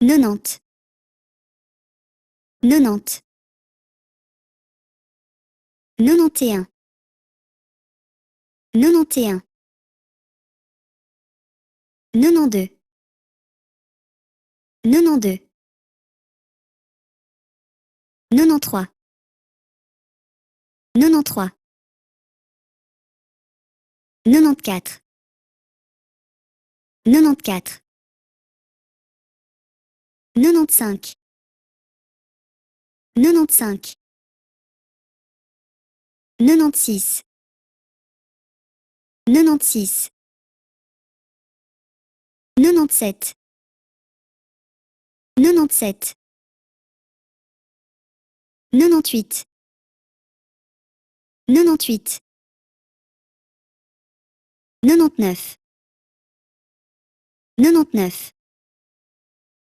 90, 90, 91, 91, 92, 92, 93, 93, 94, 94, 95, 95, 96, 96, 97, 97, 98, 98, 99, 99,